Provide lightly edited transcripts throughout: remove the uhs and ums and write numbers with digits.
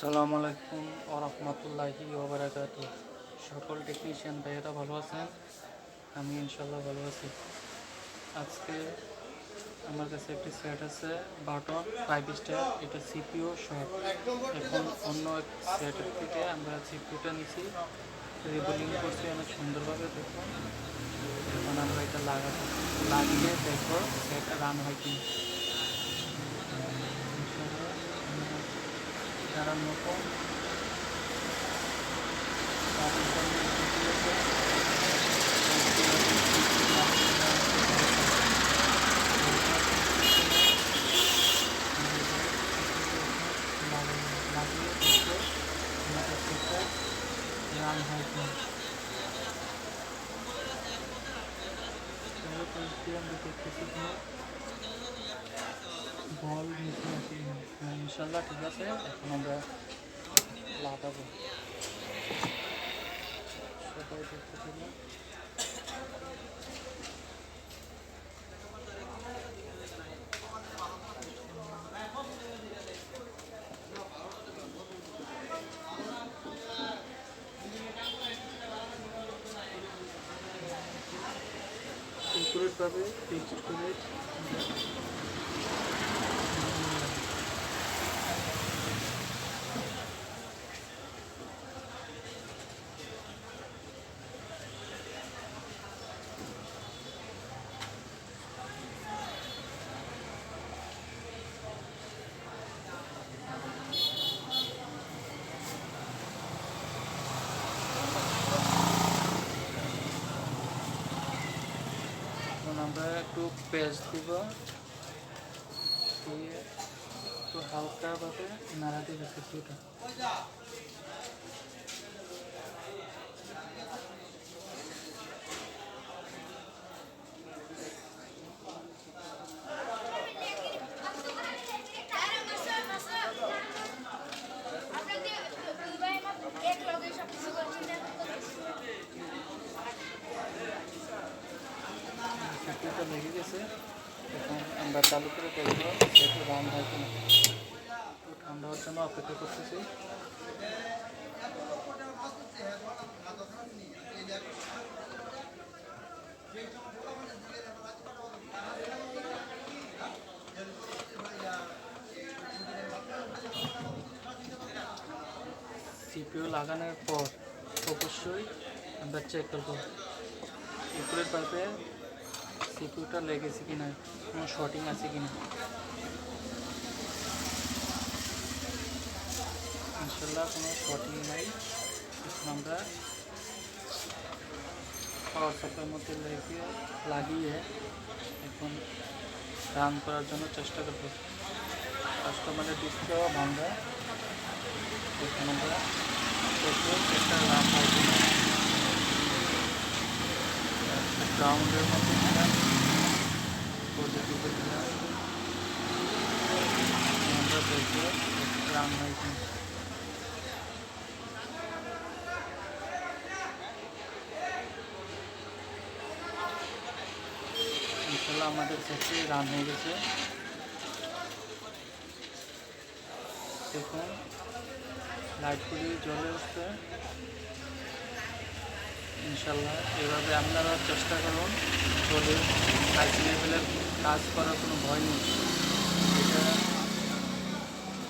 আসসালামু আলাইকুম ওয়া রাহমাতুল্লাহি ওয়া বারাকাতুহু। সকল টেকনিশিয়ান ভাইয়েরা ভালো আছেন? আমি ইনশাল্লাহ ভালো আছি। আজকে আমার কাছে একটি সেট আছে বাটন 5 স্টার, এটা সিপিইউ শর্ট। এখন অন্য এক সেটের থেকে আমরা সিপিইউটা নিছি, রিবোলিং করছি অনেক সুন্দরভাবে। দেখুন, এখন আমরা এটা লাগাবো, লাগিয়ে দেখো সেটটা রান হয় কি যারা নতুন রান হয় কি আমরা দেখতেছি বল নিচে আসি। ইনশাল্লাহ ঠিক আছে। এখন আমরা লাগাবো, সবাই দেখতে থাকবে। একুরেটভাবে ফিক্সড করে আমরা একটু পেস্ট দিব, দিয়ে একটু হালকাভাবে নাড়া দিয়ে কিছুটা সিপিইউটা লেগে গেছে। এখন আমরা চালু করে দেখবো সেটা রান হয় কিনা। একটু ঠান্ডা হওয়ার জন্য অপেক্ষা করতেছি। সিপিইউ লাগানোর পর অবশ্যই আমরা চেক করবো উপরের পাইপে সিপিইউটা লেগেছে কিনা, কোনো শর্টিং আছে কিনা। ইনশাল্লাহ কোনো শর্টিং নাই। এখন আমরা পাওয়ার সাপ্লাইয়ের মধ্যে লাগিয়ে এখন রান করার জন্য চেষ্টা করবো। কাস্টমারের ডিসপ্লেও ভাঙা, এখন আমরা একটা রান হয় কিনা, গ্রাউন্ডের মধ্যে কিনা, পজিটিভে কিনা আমরা দেখবো রান হয় কিনা। ইনশাল্লাহ আমাদের সেটটি রান হয়ে গেছে। দেখুন লাইটগুলি জ্বলে উঠছে। ইনশাল্লাহ এভাবে আপনারা চেষ্টা করুন, চলে আইসি লেভেলের কাজ করার কোনো ভয় নেই। এটা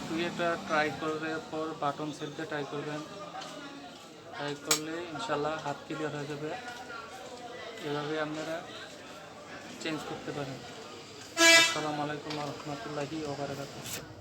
দুই একটা ট্রাই করার পর বাটন সেট দিয়ে ট্রাই করবেন, ট্রাই করলে ইনশাল্লাহ হাত ক্লিয়ার হয়ে যাবে। এভাবে আপনারা চেঞ্জ করতে পারেন। আসসালামু আলাইকুম ওয়া রাহমাতুল্লাহি ওয়া বারাকাতুহু।